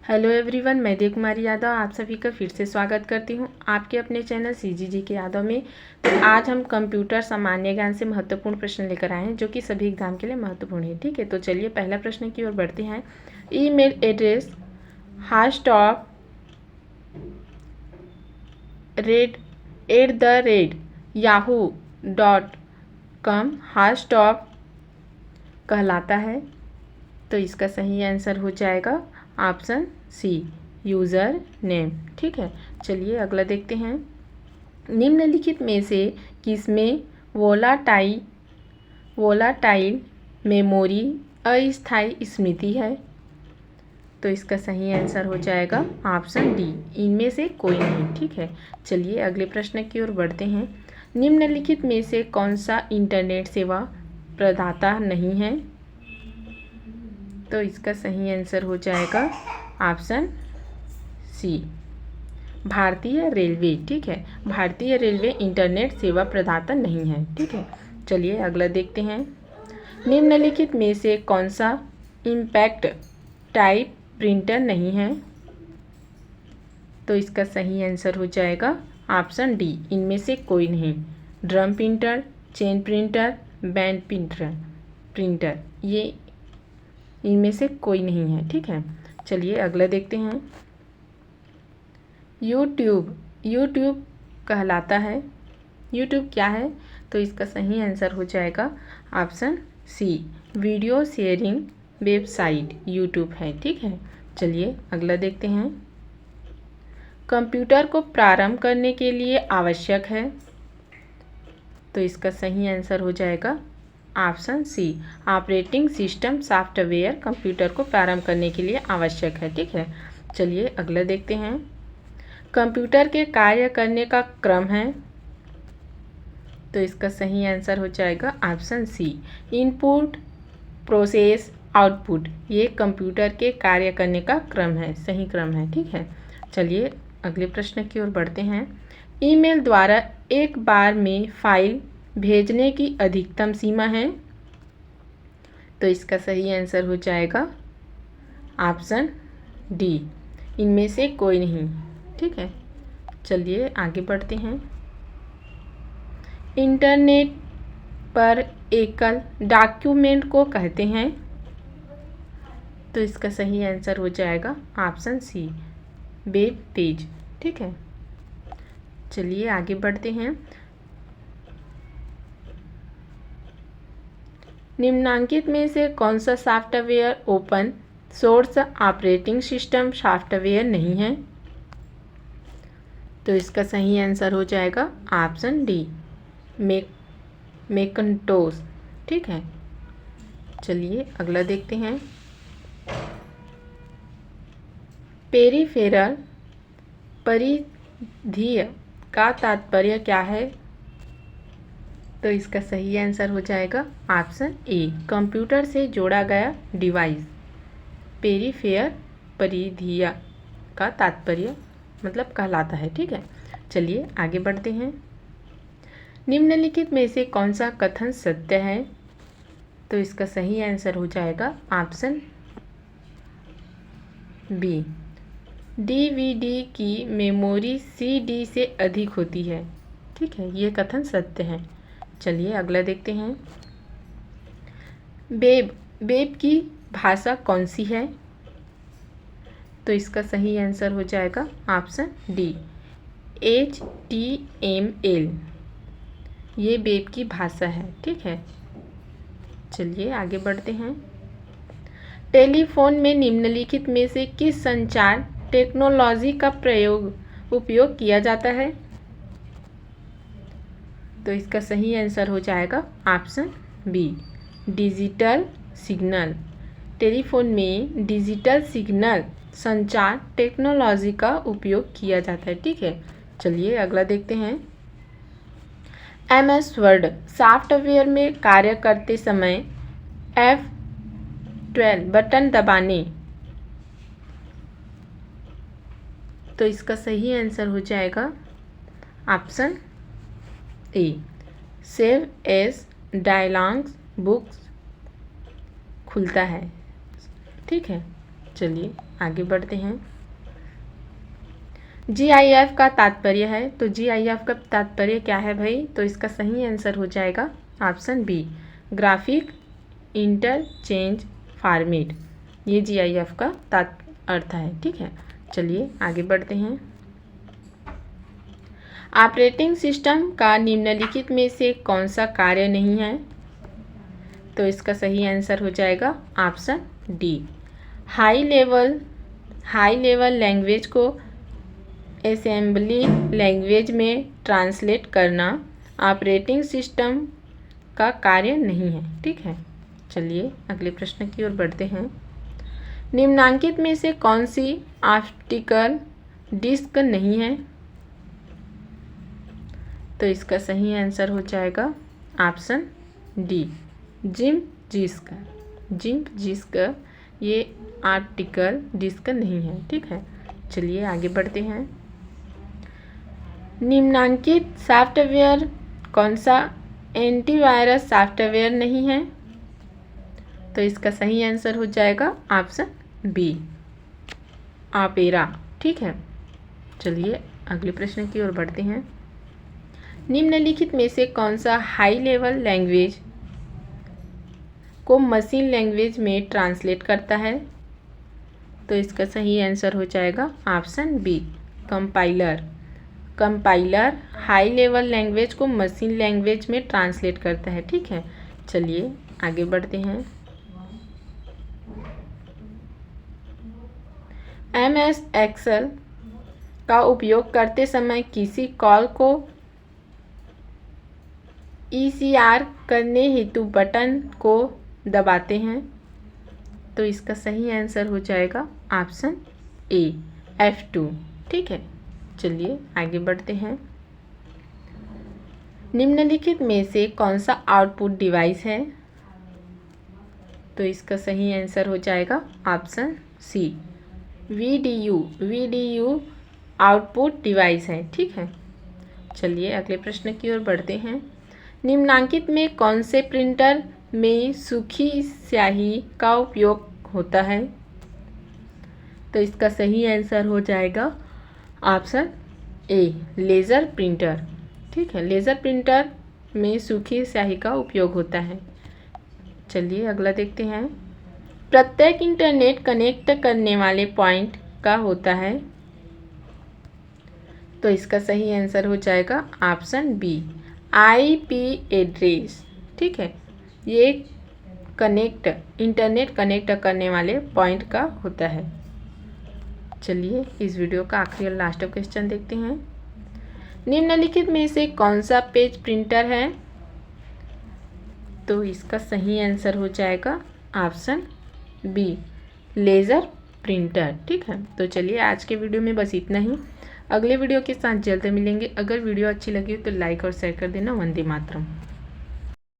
Hello everyone, मैं देव कुमारी यादव आप सभी का फिर से स्वागत करती हूं आपके अपने चैनल CGG के यादव में। तो आज हम कंप्यूटर सामान्य ज्ञान से महत्वपूर्ण प्रश्न लेकर आए हैं जो कि सभी एग्जाम के लिए महत्वपूर्ण है। ठीक है, तो चलिए पहला प्रश्न की ओर बढ़ते हैं। ईमेल एड्रेस #yahoo.com कहलाता है। तो इसका सही आंसर हो जाएगा ऑप्शन सी, यूज़र नेम। ठीक है, चलिए अगला देखते हैं। निम्नलिखित में से किसमें वोलाटाइल मेमोरी अस्थायी स्मृति है? तो इसका सही आंसर हो जाएगा ऑप्शन डी, इनमें से कोई नहीं। ठीक है, चलिए अगले प्रश्न की ओर बढ़ते हैं। निम्नलिखित में से कौन सा इंटरनेट सेवा प्रदाता नहीं है? तो इसका सही आंसर हो जाएगा ऑप्शन सी, भारतीय रेलवे। ठीक है, भारतीय रेलवे इंटरनेट सेवा प्रदाता नहीं है। ठीक है, चलिए अगला देखते हैं। निम्नलिखित में से कौन सा इम्पैक्ट टाइप प्रिंटर नहीं है? तो इसका सही आंसर हो जाएगा ऑप्शन डी, इनमें से कोई नहीं। Drum printer, chain printer, band printer ये इनमें से कोई नहीं है। ठीक है, चलिए अगला देखते हैं। यूट्यूब कहलाता है। यूट्यूब क्या है? तो इसका सही आंसर हो जाएगा option C, video sharing website YouTube है। ठीक है, चलिए अगला देखते हैं। कंप्यूटर को प्रारंभ करने के लिए आवश्यक है। तो इसका सही आंसर हो जाएगा option C, operating system software computer को प्रारंभ करने के लिए आवश्यक है। ठीक है, चलिए अगला देखते हैं। कंप्यूटर के कार्य करने का क्रम है। तो इसका सही आंसर हो जाएगा option C, input process output ये कंप्यूटर के कार्य करने का क्रम है, सही क्रम है। ठीक है, चलिए अगले प्रश्न की ओर बढ़ते हैं। ईमेल द्वारा एक बार में फाइल भेजने की अधिकतम सीमा है। तो इसका सही आंसर हो जाएगा ऑप्शन डी, इनमें से कोई नहीं। ठीक है, चलिए आगे बढ़ते हैं। इंटरनेट पर एकल डॉक्यूमेंट को कहते हैं। तो इसका सही आंसर हो जाएगा ऑप्शन सी, वेब पेज। ठीक है, चलिए आगे बढ़ते हैं। निम्नांकित में से कौन सा software open source operating system software नहीं है? तो इसका सही आंसर हो जाएगा ऑप्शन डी, मैकिन्टोश। ठीक है, चलिए अगला देखते हैं। पेरिफेरल परिधीय का तात्पर्य क्या है? तो इसका सही आंसर हो जाएगा ऑप्शन ए, कंप्यूटर से जोड़ा गया डिवाइस। पेरिफेरल परिधीय का तात्पर्य मतलब कहलाता है। ठीक है, चलिए आगे बढ़ते हैं। निम्नलिखित में से कौन सा कथन सत्य है? तो इसका सही आंसर हो जाएगा ऑप्शन बी, DVD की मेमोरी CD से अधिक होती है। ठीक है, ये कथन सत्य है। चलिए अगला देखते हैं। वेब की भाषा कौन सी है? तो इसका सही आंसर हो जाएगा ऑप्शन डी, HTML ये वेब की भाषा है। ठीक है, चलिए आगे बढ़ते हैं। टेलीफोन में निम्नलिखित में से किस संचार टेक्नोलॉजी का उपयोग किया जाता है? तो इसका सही आंसर हो जाएगा option B, digital signal. Telephone में डिजिटल सिग्नल संचार टेक्नोलॉजी का उपयोग किया जाता है। ठीक है, चलिए अगला देखते हैं। MS वर्ड सॉफ्टवेयर में कार्य करते समय F12 बटन दबाने। तो इसका सही आंसर हो जाएगा option A, save as dialog box खुलता है। ठीक है, चलिए आगे बढ़ते हैं। GIF का तात्पर्य है, तो GIF का तात्पर्य क्या है भाई? तो इसका सही आंसर हो जाएगा option B, graphic interchange format. ये GIF का अर्थ है। ठीक है, चलिए आगे बढ़ते हैं। ऑपरेटिंग सिस्टम का निम्नलिखित में से कौन सा कार्य नहीं है? तो इसका सही आंसर हो जाएगा option D, high level language को असेंबली लैंग्वेज में ट्रांसलेट करना ऑपरेटिंग सिस्टम का कार्य नहीं है। ठीक है, चलिए अगले प्रश्न की ओर बढ़ते हैं। निम्नांकित में से कौन सी ऑप्टिकल डिस्क नहीं है? तो इसका सही आंसर हो जाएगा ऑप्शन डी, जिंक जिस्क ये ऑप्टिकल डिस्क नहीं है। ठीक है, चलिए आगे बढ़ते हैं। निम्नांकित सॉफ्टवेयर कौन सा एंटीवायरस सॉफ्टवेयर नहीं है? तो इसका सही आंसर हो जाएगा ऑप्शन बी, ऑपेरा। ठीक है, चलिए अगले प्रश्न की ओर बढ़ते हैं। निम्नलिखित में से कौन सा हाई लेवल लैंग्वेज को मशीन लैंग्वेज में ट्रांसलेट करता है? तो इसका सही आंसर हो जाएगा option B, compiler high level language को मशीन लैंग्वेज में ट्रांसलेट करता है। ठीक है, चलिए आगे बढ़ते हैं। MS एक्सेल का उपयोग करते समय किसी कॉल को ECR करने हेतु बटन को दबाते हैं? तो इसका सही आंसर हो जाएगा ऑप्शन ए, F2। ठीक है, चलिए आगे बढ़ते हैं। निम्नलिखित में से कौन सा आउटपुट डिवाइस है? तो इसका सही आंसर हो जाएगा option C, VDU output device है। ठीक है, चलिए अगले प्रश्न की ओर बढ़ते हैं। निम्नांकित में कौन से प्रिंटर में सूखी स्याही का उपयोग होता है? तो इसका सही आंसर हो जाएगा ऑप्शन ए, लेज़र प्रिंटर। ठीक है, लेज़र प्रिंटर में सूखी स्याही का उपयोग होता है। चलिए अगला देखते हैं। प्रत्येक इंटरनेट कनेक्ट करने वाले पॉइंट का होता है? तो इसका सही आंसर हो जाएगा ऑप्शन बी, IP एड्रेस। ठीक है, ये इंटरनेट कनेक्ट करने वाले पॉइंट का होता है। चलिए इस वीडियो का आखिरी और लास्ट क्वेश्चन देखते हैं। निम्नलिखित में से कौन सा पेज प्रिंटर है? तो इसका सही आंसर हो जाएगा ऑप्शन बी, लेज़र प्रिंटर। ठीक है, तो चलिए आज के वीडियो में बस इतना ही। अगले वीडियो के साथ जल्द मिलेंगे। अगर वीडियो अच्छी लगी हो तो लाइक और शेयर कर देना। वंदे मातरम।